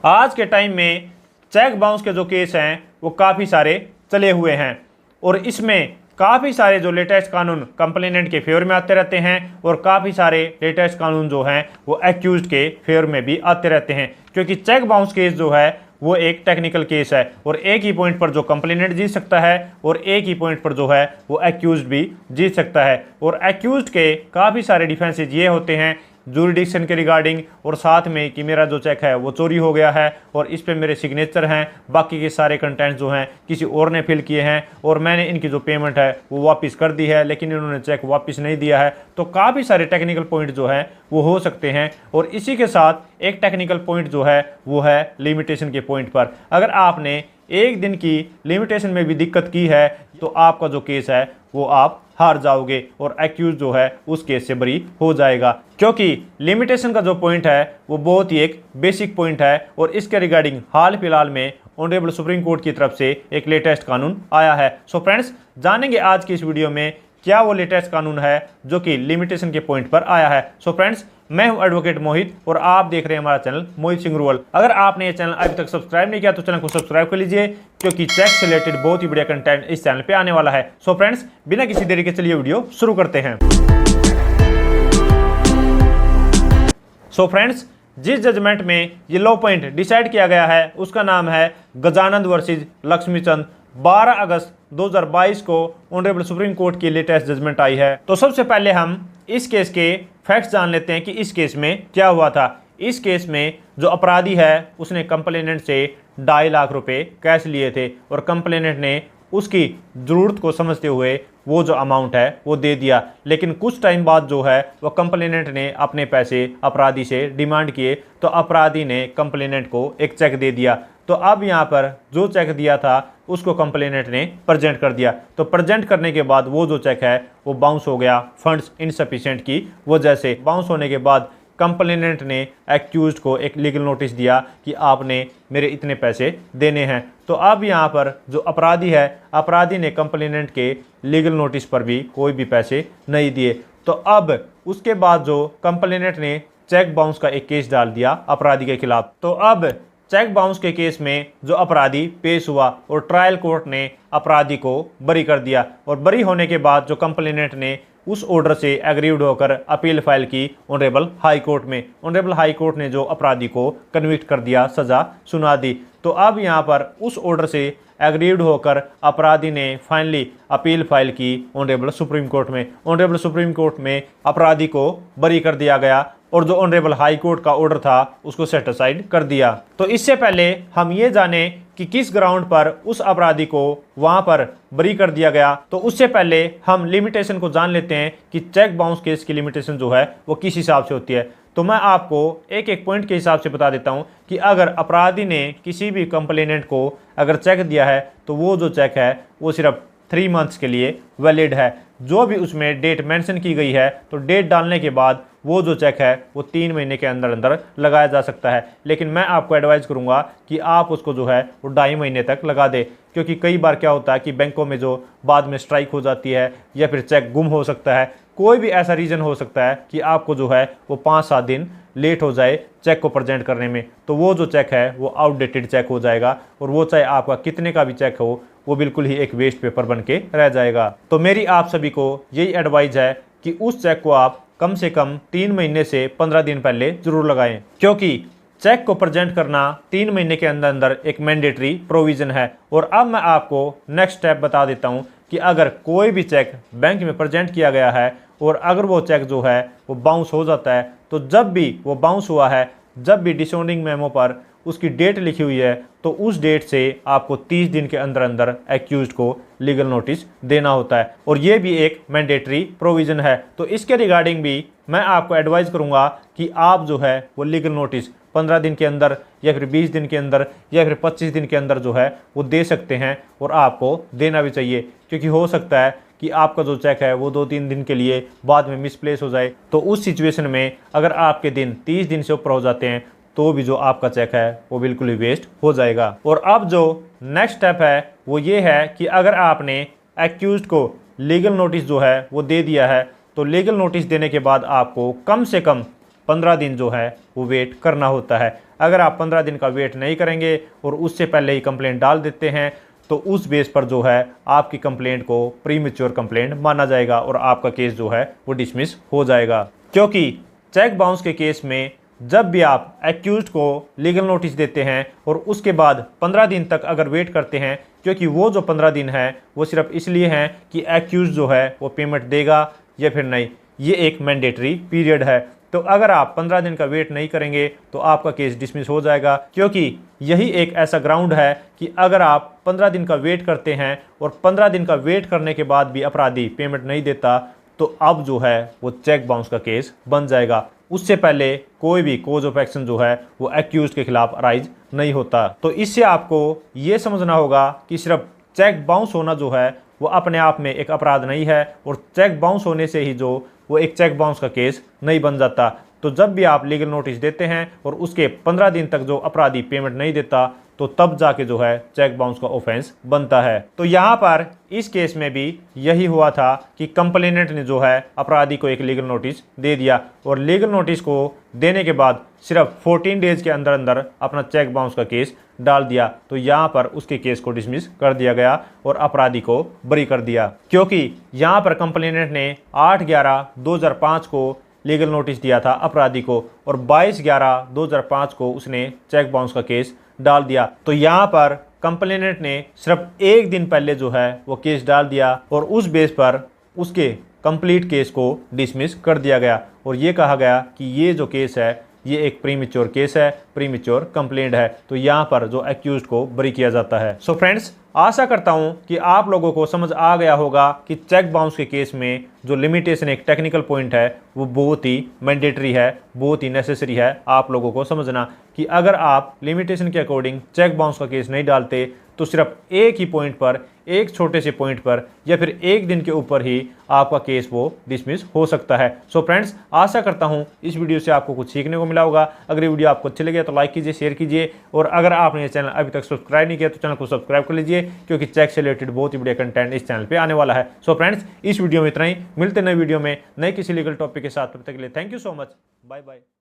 आज के टाइम में चेक बाउंस के जो केस हैं वो काफ़ी सारे चले हुए हैं और इसमें काफ़ी सारे जो लेटेस्ट कानून कंप्लेनेंट के फेवर में आते रहते हैं और काफ़ी सारे लेटेस्ट कानून जो हैं वो एक्यूज्ड के फेवर में भी आते रहते हैं, क्योंकि चेक बाउंस केस जो है वो एक टेक्निकल केस है और एक ही पॉइंट पर जो कंप्लेनेंट जीत सकता है और एक ही पॉइंट पर जो है वो एक्यूज्ड भी जीत सकता है। और एक्यूज्ड के काफ़ी सारे डिफेंसेज ये होते हैं जूरिडिक्शन के रिगार्डिंग और साथ में कि मेरा जो चेक है वो चोरी हो गया है और इस पे मेरे सिग्नेचर हैं, बाकी के सारे कंटेंट जो हैं किसी और ने फिल किए हैं और मैंने इनकी जो पेमेंट है वो वापस कर दी है लेकिन इन्होंने चेक वापस नहीं दिया है। तो काफ़ी सारे टेक्निकल पॉइंट जो है वो हो सकते हैं और इसी के साथ एक टेक्निकल पॉइंट जो है वो है लिमिटेशन के पॉइंट पर। अगर आपने एक दिन की लिमिटेशन में भी दिक्कत की है तो आपका जो केस है वो आप हार जाओगे और एक्यूज जो है उस केस से बरी हो जाएगा, क्योंकि लिमिटेशन का जो पॉइंट है वो बहुत ही एक बेसिक पॉइंट है और इसके रिगार्डिंग हाल फिलहाल में ऑनरेबल सुप्रीम कोर्ट की तरफ से एक लेटेस्ट कानून आया है। सो फ्रेंड्स, जानेंगे आज की इस वीडियो में क्या वो लेटेस्ट कानून है जो कि लिमिटेशन के पॉइंट पर आया है। सो फ्रेंड्स, मैं हूं एडवोकेट मोहित और आप देख रहे हैं हमारा चैनल मोहित सिंह रूवल। अगर आपने ये चैनल अभी तक सब्सक्राइब नहीं किया तो चैनल को सब्सक्राइब कर लीजिए, क्योंकि चेक से रिलेटेड बहुत ही बढ़िया कंटेंट इस चैनल पे आने वाला है। सो फ्रेंड्स, बिना किसी देरी के चलिए वीडियो शुरू करते हैं। सो फ्रेंड्स, जिस जजमेंट में ये लॉ पॉइंट डिसाइड किया गया है उसका नाम है गजानंद वर्सेज लक्ष्मीचंद। 12 अगस्त 2022 को ऑनरेबल सुप्रीम कोर्ट की लेटेस्ट जजमेंट आई है। तो सबसे पहले हम इस केस के फैक्ट्स जान लेते हैं कि इस केस में क्या हुआ था। इस केस में जो अपराधी है उसने कंप्लेनेंट से 2.5 लाख रुपए कैश लिए थे और कंप्लेनेंट ने उसकी ज़रूरत को समझते हुए वो जो अमाउंट है वो दे दिया, लेकिन कुछ टाइम बाद जो है वो कंप्लेनेंट ने अपने पैसे अपराधी से डिमांड किए तो अपराधी ने कंप्लेनेंट को एक चेक दे दिया। तो अब यहाँ पर जो चेक दिया था उसको कंप्लेनेंट ने प्रेजेंट कर दिया। तो प्रेजेंट करने के बाद वो जो चेक है वो बाउंस हो गया फंड्स इनसफिशिएंट की वजह से। बाउंस होने के बाद कंप्लेनेंट ने एक्यूज्ड को एक लीगल नोटिस दिया कि आपने मेरे इतने पैसे देने हैं। तो अब यहाँ पर जो अपराधी है, अपराधी ने कंप्लेनेंट के लीगल नोटिस पर भी कोई भी पैसे नहीं दिए। तो अब उसके बाद जो कंप्लेनेंट ने चेक बाउंस का एक केस डाल दिया अपराधी के खिलाफ। तो अब चेक बाउंस के केस में जो अपराधी पेश हुआ और ट्रायल कोर्ट ने अपराधी को बरी कर दिया और बरी होने के बाद जो कंप्लेनेंट ने उस ऑर्डर से एग्रीव्ड होकर अपील फाइल की ऑनरेबल हाई कोर्ट में। ऑनरेबल हाई कोर्ट ने जो अपराधी को कन्विक्ट कर दिया, सजा सुना दी। तो अब यहाँ पर उस ऑर्डर से एग्रीव्ड होकर अपराधी ने फाइनली अपील फाइल की ऑनरेबल सुप्रीम कोर्ट में। ऑनरेबल सुप्रीम कोर्ट में अपराधी को बरी कर दिया गया और जो ऑनरेबल हाई कोर्ट का ऑर्डर था उसको सेट असाइड कर दिया। तो इससे पहले हम ये जाने कि किस ग्राउंड पर उस अपराधी को वहां पर बरी कर दिया गया, तो उससे पहले हम लिमिटेशन को जान लेते हैं कि चेक बाउंस केस की लिमिटेशन जो है वो किस हिसाब से होती है। तो मैं आपको एक एक पॉइंट के हिसाब से बता देता हूं कि अगर अपराधी ने किसी भी कंप्लेनेंट को अगर चेक दिया है तो वो जो चेक है वो सिर्फ 3 मंथ्स के लिए वैलिड है। जो भी उसमें डेट मेंशन की गई है तो डेट डालने के बाद वो जो चेक है वो 3 महीने के अंदर अंदर लगाया जा सकता है, लेकिन मैं आपको एडवाइस करूंगा कि आप उसको जो है वो 2.5 महीने तक लगा दे, क्योंकि कई बार क्या होता है कि बैंकों में जो बाद में स्ट्राइक हो जाती है या फिर चेक गुम हो सकता है, कोई भी ऐसा रीज़न हो सकता है कि आपको जो है वो 5-7 दिन लेट हो जाए चेक को प्रेजेंट करने में, तो वो जो चेक है वो आउटडेटेड चेक हो जाएगा और वो चाहे आपका कितने का भी चेक हो वो बिल्कुल ही एक वेस्ट पेपर बन के रह जाएगा। तो मेरी आप सभी को यही एडवाइस है कि उस चेक को आप कम से कम 3 महीने से 15 दिन पहले जरूर लगाएं, क्योंकि चेक को प्रेजेंट करना 3 महीने के अंदर अंदर एक मैंडेटरी प्रोविज़न है। और अब मैं आपको नेक्स्ट स्टेप बता देता हूं कि अगर कोई भी चेक बैंक में प्रेजेंट किया गया है और अगर वो चेक जो है वो बाउंस हो जाता है, तो जब भी वो बाउंस हुआ है, जब भी डिसऑर्डरिंग मेमो पर उसकी डेट लिखी हुई है तो उस डेट से आपको 30 दिन के अंदर अंदर एक्यूज्ड को लीगल नोटिस देना होता है और ये भी एक मैंडेटरी प्रोविज़न है। तो इसके रिगार्डिंग भी मैं आपको एडवाइस करूंगा कि आप जो है वो लीगल नोटिस 15 दिन के अंदर या फिर 20 दिन के अंदर या फिर 25 दिन के अंदर जो है वो दे सकते हैं और आपको देना भी चाहिए, क्योंकि हो सकता है कि आपका जो चेक है वो 2-3 दिन के लिए बाद में मिसप्लेस हो जाए। तो उस सिचुएशन में अगर आपके दिन 30 दिन से ऊपर हो जाते हैं तो भी जो आपका चेक है वो बिल्कुल ही वेस्ट हो जाएगा। और अब जो नेक्स्ट स्टेप है वो ये है कि अगर आपने एक्यूज्ड को लीगल नोटिस जो है वो दे दिया है तो लीगल नोटिस देने के बाद आपको कम से कम 15 दिन जो है वो वेट करना होता है। अगर आप 15 दिन का वेट नहीं करेंगे और उससे पहले ही कंप्लेंट डाल देते हैं तो उस बेस पर जो है आपकी कंप्लेंट को प्रीमेच्योर कंप्लेंट माना जाएगा और आपका केस जो है वो डिसमिस हो जाएगा। क्योंकि चेक बाउंस के केस में जब भी आप एक्यूज्ड को लीगल नोटिस देते हैं और उसके बाद 15 दिन तक अगर वेट करते हैं, क्योंकि वो जो 15 दिन है वो सिर्फ इसलिए हैं कि एक्यूज्ड जो है वो पेमेंट देगा या फिर नहीं, ये एक मैंडेटरी पीरियड है। तो अगर आप 15 दिन का वेट नहीं करेंगे तो आपका केस डिसमिस हो जाएगा, क्योंकि यही एक ऐसा ग्राउंड है कि अगर आप 15 दिन का वेट करते हैं और 15 दिन का वेट करने के बाद भी अपराधी पेमेंट नहीं देता तो अब जो है वो चेक बाउंस का केस बन जाएगा। उससे पहले कोई भी कोज ऑफ एक्शन जो है वो एक्यूज्ड के खिलाफ अराइज नहीं होता। तो इससे आपको ये समझना होगा कि सिर्फ चेक बाउंस होना जो है वो अपने आप में एक अपराध नहीं है और चेक बाउंस होने से ही जो वो एक चेक बाउंस का केस नहीं बन जाता। तो जब भी आप लीगल नोटिस देते हैं और उसके 15 दिन तक जो अपराधी पेमेंट नहीं देता तो तब जाके जो है चेक बाउंस का ऑफेंस बनता है। तो यहाँ पर इस केस में भी यही हुआ था कि कंप्लेनेंट ने जो है अपराधी को एक लीगल नोटिस दे दिया और लीगल नोटिस को देने के बाद सिर्फ 14 डेज के अंदर अंदर अपना चेक बाउंस का केस डाल दिया। तो यहाँ पर उसके केस को डिसमिस कर दिया गया और अपराधी को बरी कर दिया, क्योंकि यहाँ पर कंप्लेनेंट ने 8/11/2005 को लीगल नोटिस दिया था अपराधी को और 22/11/2005 को उसने चेक बाउंस का केस डाल दिया। तो यहाँ पर कंप्लेनेंट ने सिर्फ एक दिन पहले जो है वो केस डाल दिया और उस बेस पर उसके कंप्लीट केस को डिसमिस कर दिया गया और ये कहा गया कि ये जो केस है ये एक प्रीमेच्योर केस है, प्रीमेच्योर कंप्लेंट है। तो यहाँ पर जो एक्यूज्ड को बरी किया जाता है। सो फ्रेंड्स, आशा करता हूँ कि आप लोगों को समझ आ गया होगा कि चेक बाउंस के केस में जो लिमिटेशन एक टेक्निकल पॉइंट है वो बहुत ही मैंडेटरी है, बहुत ही नेसेसरी है आप लोगों को समझना कि अगर आप लिमिटेशन के अकॉर्डिंग चेक बाउंस का केस नहीं डालते तो सिर्फ एक ही पॉइंट पर, एक छोटे से पॉइंट पर या फिर एक दिन के ऊपर ही आपका केस वो डिसमिस हो सकता है। सो फ्रेंड्स, आशा करता हूँ इस वीडियो से आपको कुछ सीखने को मिला होगा। अगर ये वीडियो आपको अच्छी लगे तो लाइक कीजिए, शेयर कीजिए और अगर आपने ये चैनल अभी तक सब्सक्राइब नहीं किया तो चैनल को सब्सक्राइब कर लीजिए, क्योंकि चेक से रिलेटेड बहुत ही बढ़िया कंटेंट इस चैनल पर आने वाला है। सो फ्रेंड्स, इस वीडियो में इतना ही, मिलते नए वीडियो में नए किसी लीगल टॉपिक के साथ। तब तक के लिए thank you so much, bye bye.